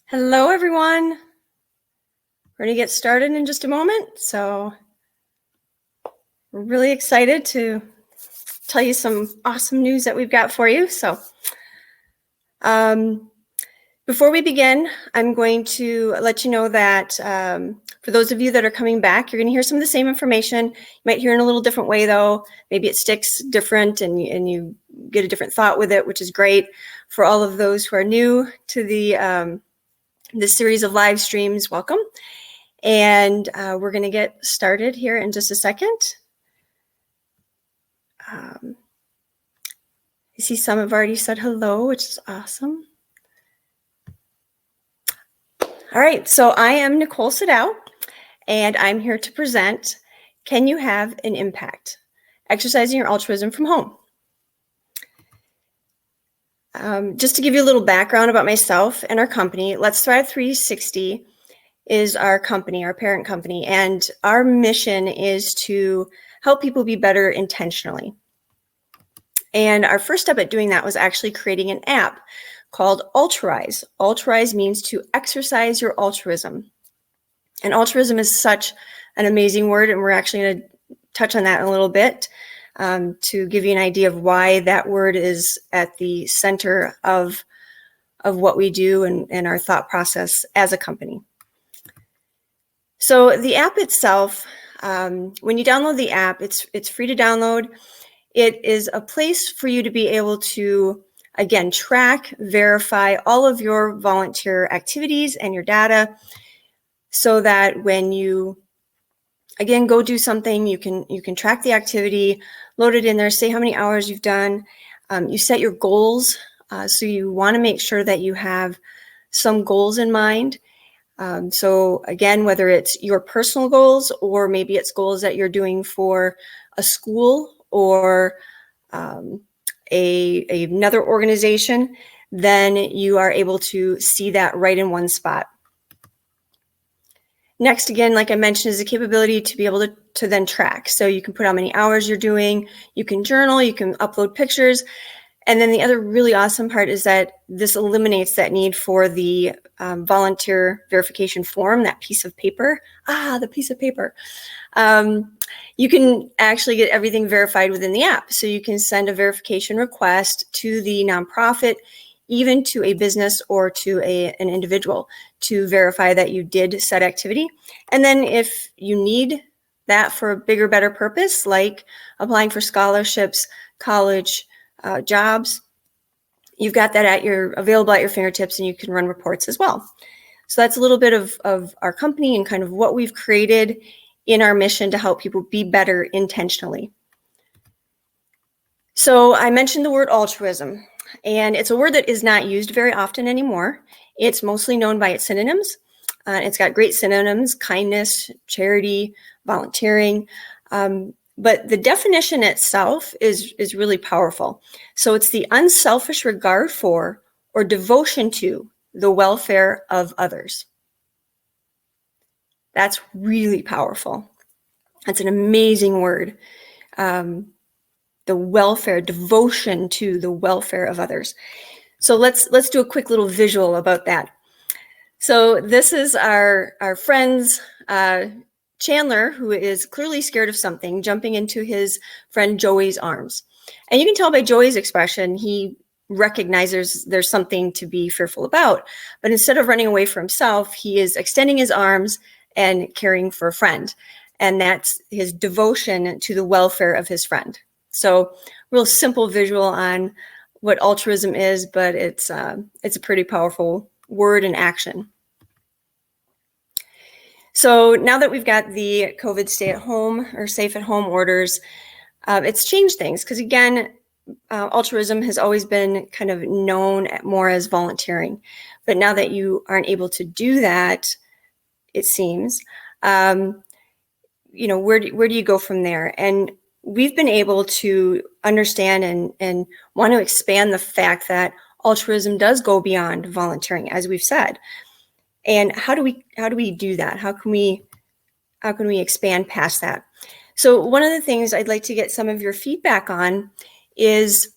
Hello, everyone. We're going to get started in just a moment. So we're really excited to tell you some awesome news that we've got for you. So before we begin, I'm going to let you know that for those of you that are coming back, you're going to hear some of the same information. You might hear in a little different way, though. Maybe it sticks different and you get a different thought with it, which is great. For all of those who are new to this series of live streams, welcome. And we're going to get started here in just a second. I see some have already said hello, which is awesome. All right, so I am Nicole Sadao, and I'm here to present, Can You Have an Impact? Exercising Your Altruism from Home. Just to give you a little background about myself and our company, Let's Thrive 360 is our company, our parent company, and our mission is to help people be better intentionally. And our first step at doing that was actually creating an app called Alterize. Alterize means to exercise your altruism. And altruism is such an amazing word, and we're actually going to touch on that in a little bit to give you an idea of why that word is at the center of what we do and our thought process as a company. So the app itself, when you download the app, it's free to download. It is a place for you to be able to, again, track, verify all of your volunteer activities and your data so that when you, again, go do something, you can track the activity, load it in there, say how many hours you've done. You set your goals. So you want to make sure that you have some goals in mind. So again, whether it's your personal goals or maybe it's goals that you're doing for a school or another organization, then you are able to see that right in one spot. Next, again, like I mentioned, is the capability to be able to then track. So you can put how many hours you're doing, you can journal, you can upload pictures. And then the other really awesome part is that this eliminates that need for the volunteer verification form, that piece of paper. The piece of paper. You can actually get everything verified within the app. So you can send a verification request to the nonprofit, even to a business or to an individual to verify that you did said activity. And then if you need that for a bigger, better purpose, like applying for scholarships, college, jobs, you've got that available at your fingertips, and you can run reports as well. So that's a little bit of our company and kind of what we've created in our mission to help people be better intentionally. So I mentioned the word altruism, and it's a word that is not used very often anymore. It's mostly known by its synonyms. It's got great synonyms: kindness, charity, volunteering. But the definition itself is really powerful. So it's the unselfish regard for or devotion to the welfare of others. That's really powerful. That's an amazing word. The welfare, devotion to the welfare of others. So let's do a quick little visual about that. So this is our friend's Chandler, who is clearly scared of something, jumping into his friend Joey's arms. And you can tell by Joey's expression, he recognizes there's something to be fearful about. But instead of running away for himself, he is extending his arms and caring for a friend. And that's his devotion to the welfare of his friend. So real simple visual on what altruism is, but it's a pretty powerful word in action. So now that we've got the COVID stay-at-home or safe-at-home orders, it's changed things because, again, altruism has always been kind of known more as volunteering. But now that you aren't able to do that, it seems, where do you go from there? And we've been able to understand and want to expand the fact that altruism does go beyond volunteering, as we've said. And how do we do that? How can we expand past that? So one of the things I'd like to get some of your feedback on is,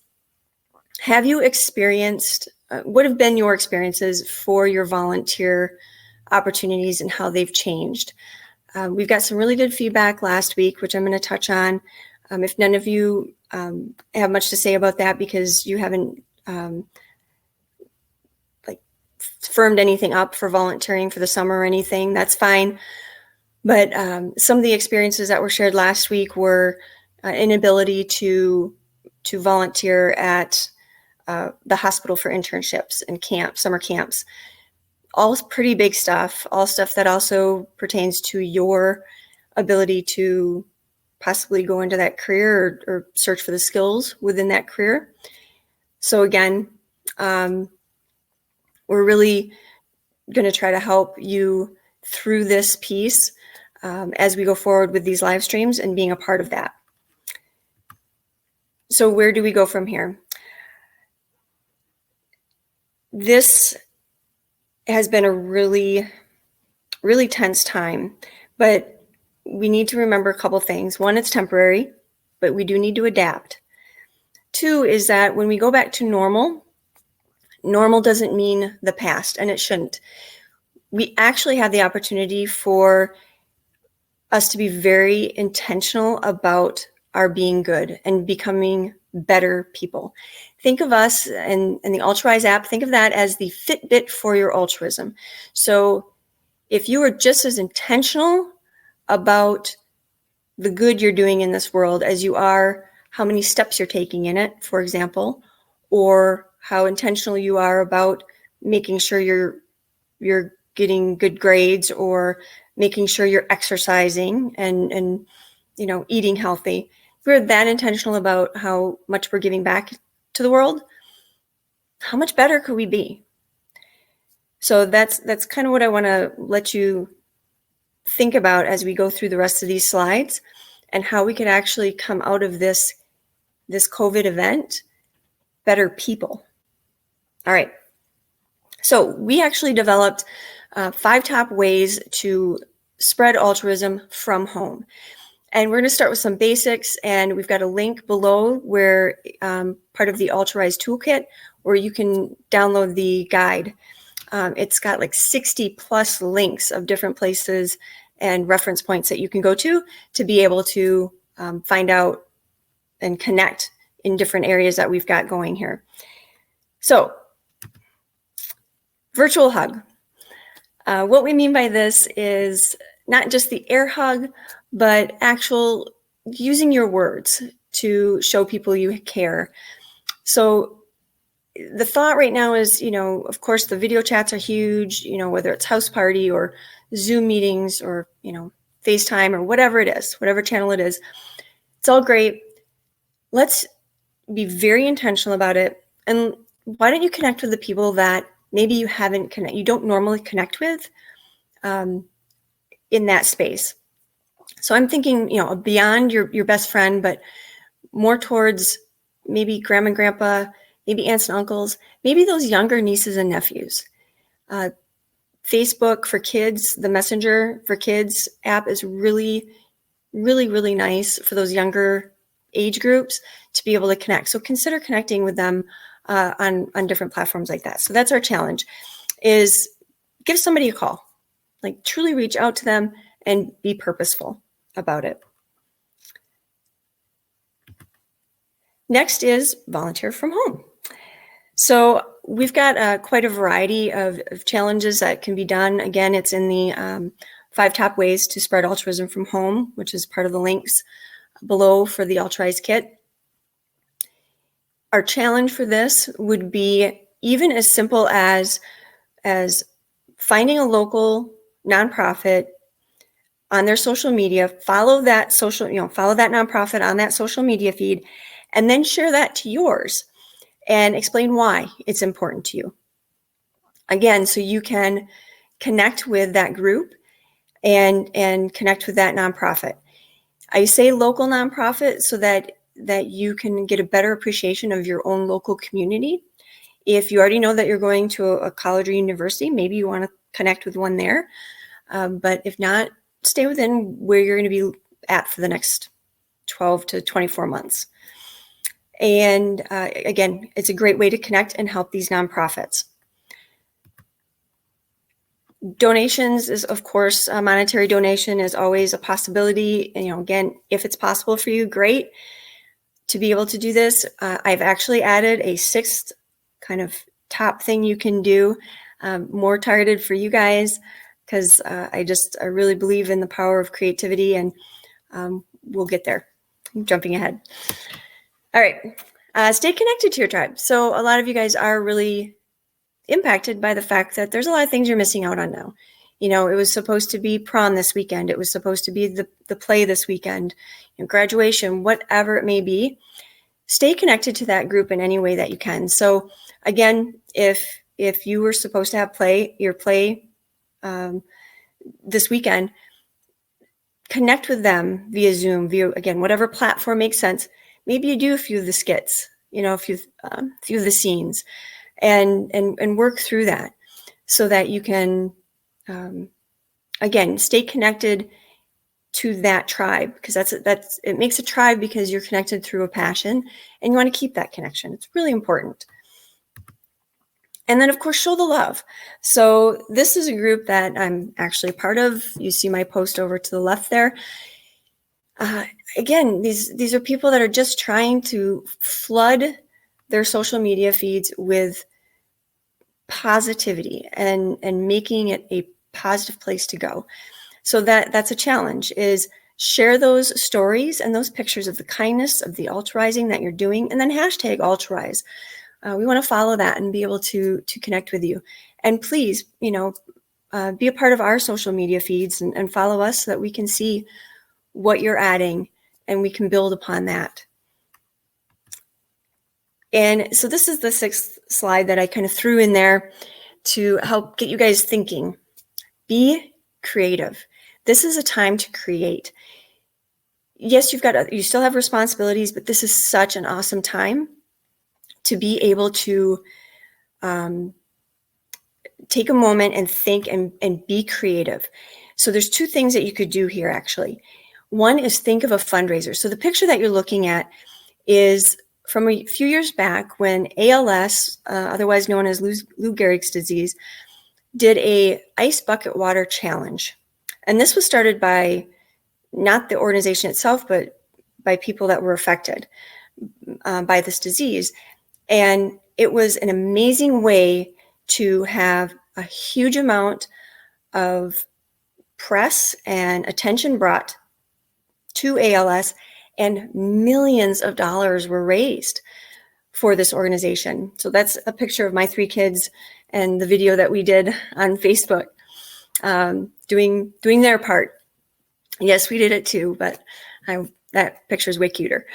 have you experienced what have been your experiences for your volunteer opportunities and how they've changed? We've got some really good feedback last week, which I'm going to touch on. If none of you have much to say about that because you haven't firmed anything up for volunteering for the summer or anything, that's fine. But some of the experiences that were shared last week were inability to volunteer at the hospital for internships and camps, summer camps. All pretty big stuff, all stuff that also pertains to your ability to possibly go into that career or search for the skills within that career. So again, we're really going to try to help you through this piece as we go forward with these live streams and being a part of that. So where do we go from here? This has been a really, really tense time, but we need to remember a couple things. One, it's temporary, but we do need to adapt. Two is that when we go back to normal, normal doesn't mean the past, and it shouldn't. We actually have the opportunity for us to be very intentional about our being good and becoming better people. Think of us and the Altruize app, think of that as the Fitbit for your altruism. So if you are just as intentional about the good you're doing in this world as you are how many steps you're taking in it, for example, or how intentional you are about making sure you're getting good grades or making sure you're exercising and eating healthy. If we're that intentional about how much we're giving back to the world, how much better could we be? So that's kind of what I want to let you think about as we go through the rest of these slides and how we could actually come out of this COVID event better people. All right. So we actually developed 5 top ways to spread altruism from home. And we're going to start with some basics, and we've got a link below where part of the Altruize toolkit where you can download the guide. It's got like 60 plus links of different places and reference points that you can go to be able to find out and connect in different areas that we've got going here. So, virtual hug. What we mean by this is not just the air hug, but actual using your words to show people you care. So the thought right now is, of course, the video chats are huge, whether it's house party or Zoom meetings or, FaceTime or whatever it is, whatever channel it is. It's all great. Let's be very intentional about it. And why don't you connect with the people that maybe you don't normally connect with in that space? So I'm thinking, beyond your best friend, but more towards maybe grandma and grandpa, maybe aunts and uncles, maybe those younger nieces and nephews. Facebook for kids, the Messenger for Kids app is really, really, really nice for those younger age groups to be able to connect. So consider connecting with them on different platforms like that. So that's our challenge, is give somebody a call, like truly reach out to them and be purposeful about it. Next is volunteer from home. So we've got quite a variety of challenges that can be done. Again, it's in the 5 top ways to spread altruism from home, which is part of the links below for the Altruize kit. Our challenge for this would be even as simple as finding a local nonprofit on their social media, follow that nonprofit on that social media feed, and then share that to yours and explain why it's important to you. Again, so you can connect with that group and connect with that nonprofit. I say local nonprofit so that you can get a better appreciation of your own local community. If you already know that you're going to a college or university, maybe you want to connect with one there. But if not, stay within where you're going to be at for the next 12 to 24 months. And again, it's a great way to connect and help these nonprofits. Donations is, of course, a monetary donation is always a possibility. And, again, if it's possible for you, great to be able to do this. I've actually added a sixth kind of top thing you can do, more targeted for you guys, because I really believe in the power of creativity, and we'll get there. I'm jumping ahead. All right. Stay connected to your tribe. So a lot of you guys are really impacted by the fact that there's a lot of things you're missing out on now. It was supposed to be prom this weekend. It was supposed to be the play this weekend, graduation, whatever it may be. Stay connected to that group in any way that you can. So again, if you were supposed to have your play this weekend, connect with them via Zoom, again, whatever platform makes sense. Maybe you do a few of the skits, a few of the scenes, and work through that so that you can, again, stay connected to that tribe, because it makes a tribe because you're connected through a passion and you want to keep that connection. It's really important. And then, of course, show the love. So this is a group that I'm actually a part of. You see my post over to the left there. Again, these are people that are just trying to flood their social media feeds with positivity and making it a positive place to go. So that's a challenge, is share those stories and those pictures of the kindness, of the Alterizing that you're doing, and then hashtag Alterize. We want to follow that and be able to connect with you. And please, be a part of our social media feeds and follow us so that we can see what you're adding and we can build upon that. And so this is the sixth slide that I kind of threw in there to help get you guys thinking. Be creative. This is a time to create. Yes, you still have responsibilities, but this is such an awesome time to be able to take a moment and think and be creative. So there's two things that you could do here, actually. One is think of a fundraiser. So the picture that you're looking at is from a few years back when ALS, otherwise known as Lou Gehrig's disease, did a ice bucket water challenge. And this was started by not the organization itself, but by people that were affected by this disease. And it was an amazing way to have a huge amount of press and attention brought to ALS, and millions of dollars were raised for this organization. So that's a picture of my three kids and the video that we did on Facebook, doing their part. Yes, we did it too, but that picture is way cuter.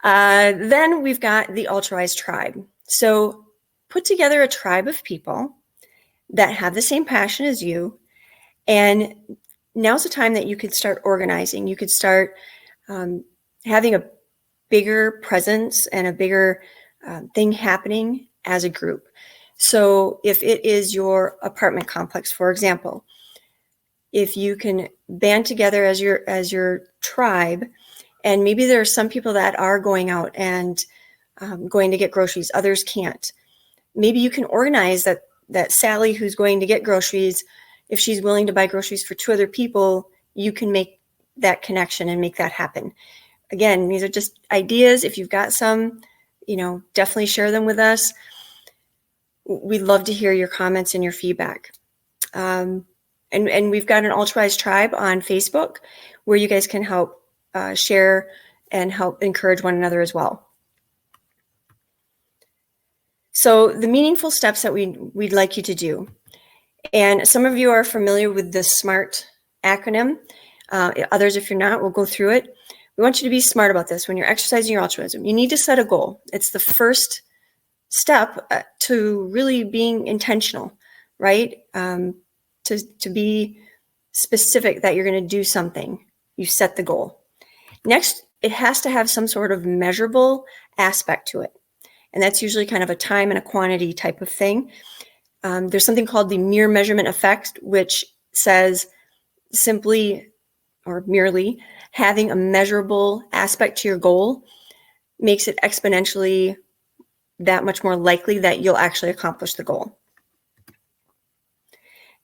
Then we've got the Altruised tribe. So put together a tribe of people that have the same passion as you, and now's the time that you could start organizing. You could start having a bigger presence and a bigger thing happening as a group. So if it is your apartment complex, for example, if you can band together as your tribe, and maybe there are some people that are going out and going to get groceries, others can't. Maybe you can organize that Sally who's going to get groceries, if she's willing to buy groceries for two other people, you can make that connection and make that happen. Again, these are just ideas. If you've got some, definitely share them with us. We'd love to hear your comments and your feedback. And we've got an Altruised tribe on Facebook where you guys can help share and help encourage one another as well. So the meaningful steps that we'd like you to do. And some of you are familiar with the SMART acronym. Others, if you're not, we'll go through it. We want you to be smart about this when you're exercising your altruism. You need to set a goal. It's the first step to really being intentional, right? To be specific that you're going to do something. You set the goal. Next, it has to have some sort of measurable aspect to it. And that's usually kind of a time and a quantity type of thing. There's something called the mere measurement effect, which says simply or merely having a measurable aspect to your goal makes it exponentially that much more likely that you'll actually accomplish the goal.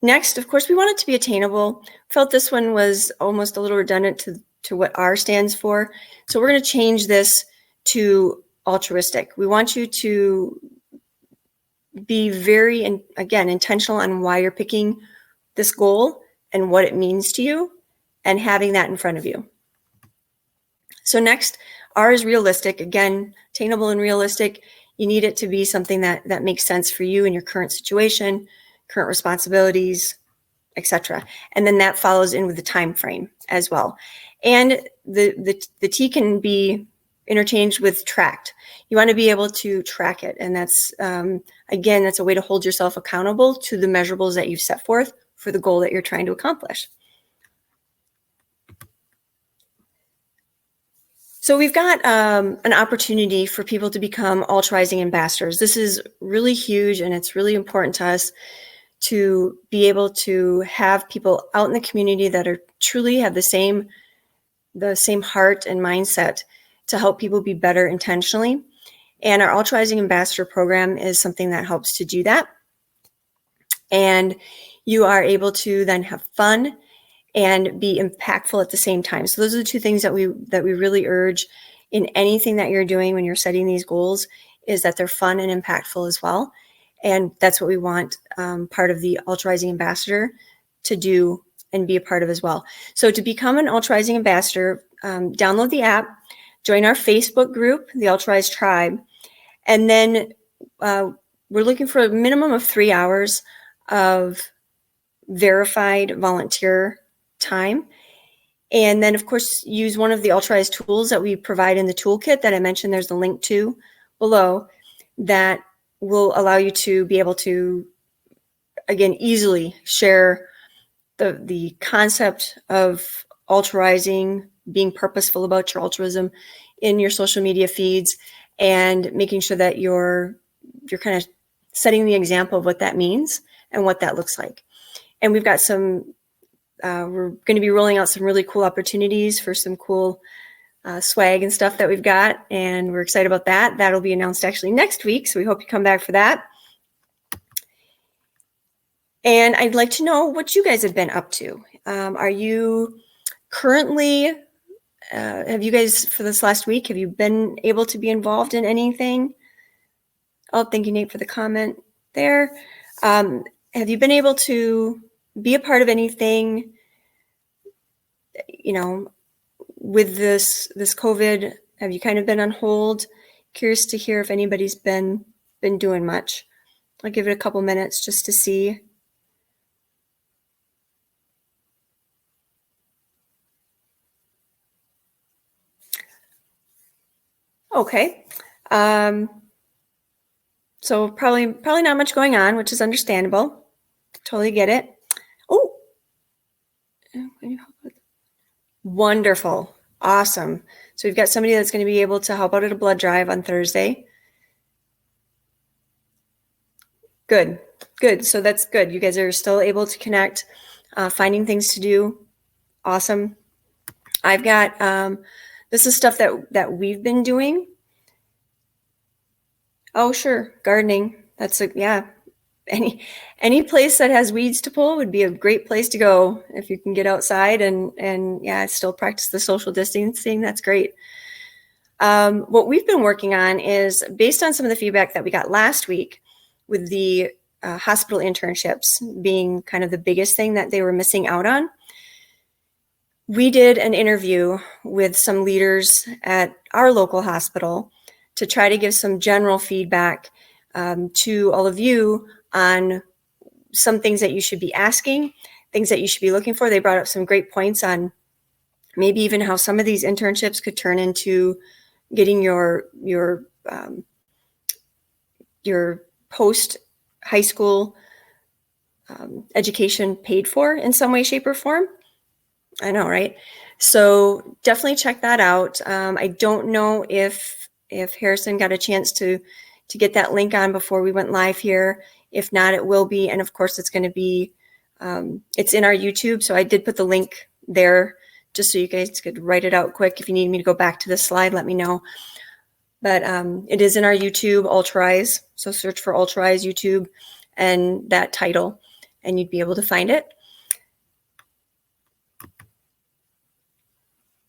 Next, of course, we want it to be attainable. Felt this one was almost a little redundant to what R stands for. So we're going to change this to altruistic. We want you to be very, again, intentional on why you're picking this goal and what it means to you, and having that in front of you. So next, R is realistic. Again, attainable and realistic. You need it to be something that makes sense for you in your current situation, current responsibilities, etc. And then that follows in with the time frame as well. And the T can be interchanged with tracked. You want to be able to track it. And that's, again, that's a way to hold yourself accountable to the measurables that you've set forth for the goal that you're trying to accomplish. So we've got an opportunity for people to become Alterizing ambassadors. This is really huge, and it's really important to us to be able to have people out in the community that are truly have the same heart and mindset to help people be better intentionally. And our Altruising Ambassador program is something that helps to do that. And you are able to then have fun and be impactful at the same time. So those are the two things that we really urge in anything that you're doing when you're setting these goals, is that they're fun and impactful as well. And that's what we want part of the Altruising Ambassador to do and be a part of as well. So to become an Altruising Ambassador, download the app, join our Facebook group, the Altruize Tribe, and then we're looking for a minimum of 3 hours of verified volunteer time. And then, of course, use one of the Altruize tools that we provide in the toolkit that I mentioned. There's a link to below that will allow you to be able to, again, easily share the concept of altruizing, being purposeful about your altruism in your social media feeds, and making sure that you're kind of setting the example of what that means and what that looks like. And we've got some, we're going to be rolling out some really cool opportunities for some cool swag and stuff that we've got, and we're excited about that. That'll be announced actually next week, so we hope you come back for that. And I'd like to know what you guys have been up to. Are you currently, have you guys, for this last week, have you been able to be involved in anything? Oh, thank you, Nate, for the comment there. Have you been able to be a part of anything, you know, with this COVID? Have you kind of been on hold? Curious to hear if anybody's been doing much. I'll give it a couple minutes just to see. Okay. So probably not much going on, which is understandable. Totally get it. Oh, wonderful. Awesome. So we've got somebody that's going to be able to help out at a blood drive on Thursday. Good. So that's good. You guys are still able to connect, finding things to do. Awesome. I've got, this is stuff that we've been doing. Oh, sure. Gardening. That's yeah. Any place that has weeds to pull would be a great place to go if you can get outside and yeah, still practice the social distancing. That's great. What we've been working on is based on some of the feedback that we got last week with the hospital internships being kind of the biggest thing that they were missing out on. We did an interview with some leaders at our local hospital to try to give some general feedback to all of you on some things that you should be asking, things that you should be looking for. They brought up some great points on maybe even how some of these internships could turn into getting your post high school education paid for in some way, shape, or form. I know, right? So definitely check that out. I don't know if Harrison got a chance to get that link on before we went live here. If not, it will be. And of course, it's going to be, it's in our YouTube. So I did put the link there just so you guys could write it out quick. If you need me to go back to this slide, let me know. But it is in our YouTube, Alterize. So search for Alterize YouTube and that title, and you'd be able to find it.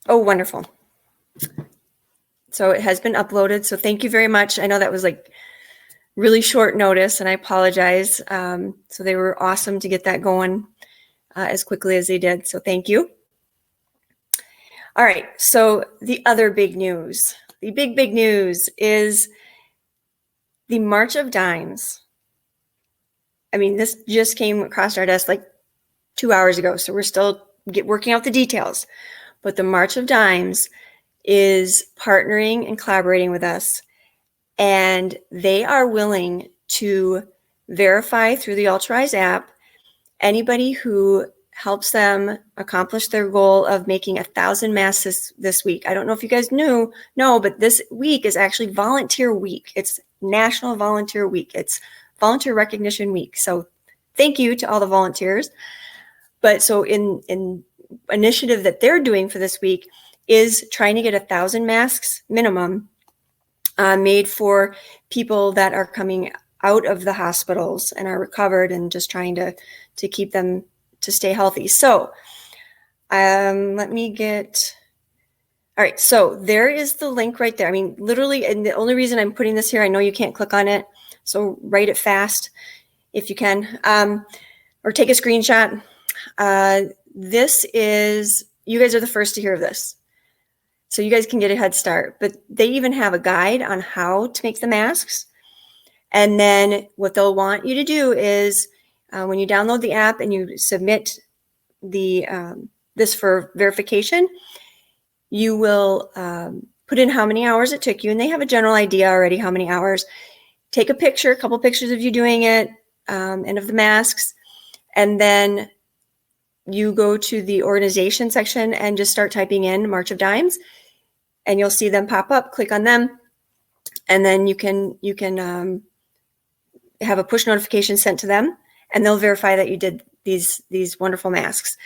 Oh, wonderful. So it has been uploaded. So thank you very much. I know that was like really short notice, and I apologize. So they were awesome to get that going as quickly as they did. So thank you. All right. So the other big news, the big news is the March of Dimes. I mean, this just came across our desk like 2 hours ago. So we're still working out the details. But the March of Dimes is partnering and collaborating with us. And they are willing to verify through the Alterize app anybody who helps them accomplish their goal of making 1,000 masks this week. I don't know if you guys know, but this week is actually Volunteer Week. It's National Volunteer Week. It's Volunteer Recognition Week. So thank you to all the volunteers. But so in initiative that they're doing for this week is trying to get 1,000 masks minimum made for people that are coming out of the hospitals and are recovered and just trying to keep them to stay healthy. So let me get, all right. So there is the link right there. I mean, literally, and the only reason I'm putting this here, I know you can't click on it. So write it fast if you can, or take a screenshot. This is, you guys are the first to hear of this. So you guys can get a head start, but they even have a guide on how to make the masks. And then what they'll want you to do is when you download the app and you submit the this for verification, you will put in how many hours it took you. And they have a general idea already how many hours. Take a picture, a couple pictures of you doing it and of the masks. And then you go to the organization section and just start typing in March of Dimes, and you'll see them pop up. Click on them, and then you can have a push notification sent to them, and they'll verify that you did these wonderful masks.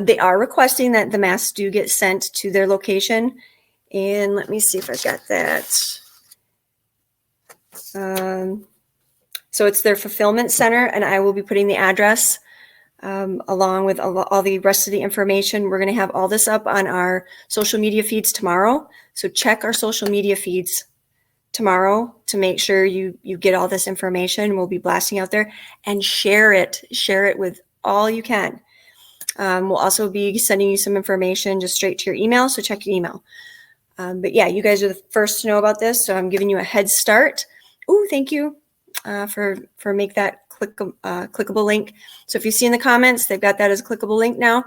They are requesting that the masks do get sent to their location, and let me see if I've got that. So it's their fulfillment center, and I will be putting the address along with all the rest of the information. We're going to have all this up on our social media feeds tomorrow. So check our social media feeds tomorrow to make sure you get all this information. We'll be blasting out there, and share it with all you can. We'll also be sending you some information just straight to your email. So check your email. But yeah, you guys are the first to know about this. So I'm giving you a head start. Ooh, thank you for make that clickable link. So if you see in the comments, they've got that as a clickable link now.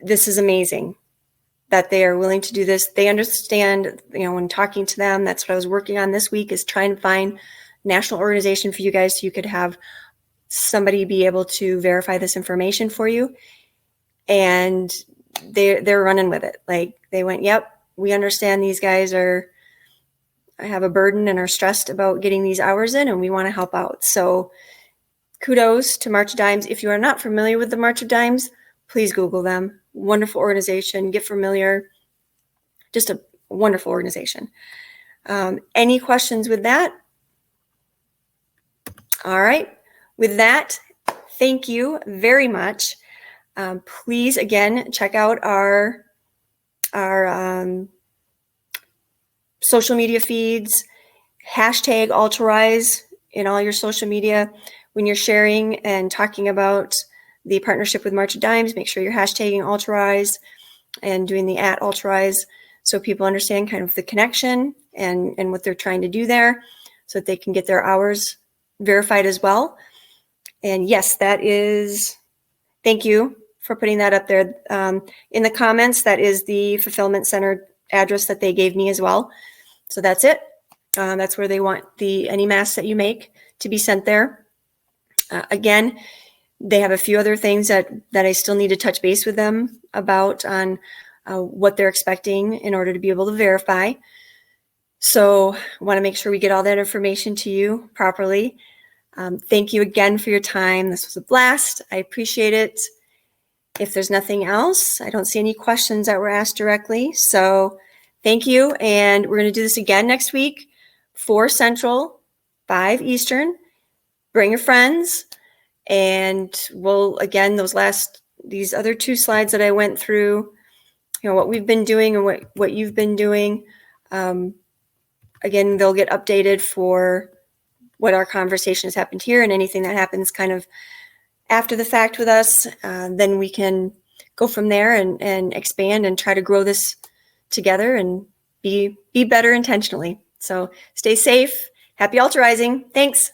This is amazing that they are willing to do this. They understand, when talking to them, that's what I was working on this week, is trying to find a national organization for you guys so you could have somebody be able to verify this information for you. And they're running with it. Like, they went, yep, we understand these guys have a burden and are stressed about getting these hours in, and we want to help out. So kudos to March of Dimes. If you are not familiar with the March of Dimes, please Google them. Wonderful organization. Get familiar. Just a wonderful organization. Any questions with that? All right. With that, thank you very much. Please, again, check out our social media feeds, hashtag Alterize in all your social media. When you're sharing and talking about the partnership with March of Dimes, make sure you're hashtagging Alterize and doing the @Alterize so people understand kind of the connection and what they're trying to do there so that they can get their hours verified as well. And yes, that is, thank you for putting that up there. In the comments, that is the fulfillment center address that they gave me as well. So that's it. That's where they want any masks that you make to be sent there. Again, they have a few other things that I still need to touch base with them about on what they're expecting in order to be able to verify. So I want to make sure we get all that information to you properly. Thank you again for your time. This was a blast. I appreciate it. If there's nothing else, I don't see any questions that were asked directly. So Thank you. And we're going to do this again next week, 4 Central, 5 Eastern. Bring your friends. And we'll, again, these other 2 slides that I went through, what we've been doing and what you've been doing. Again, they'll get updated for what our conversation has happened here, and anything that happens kind of after the fact with us. Then we can go from there and expand and try to grow this together and be better intentionally. So stay safe. Happy Alterizing. Thanks.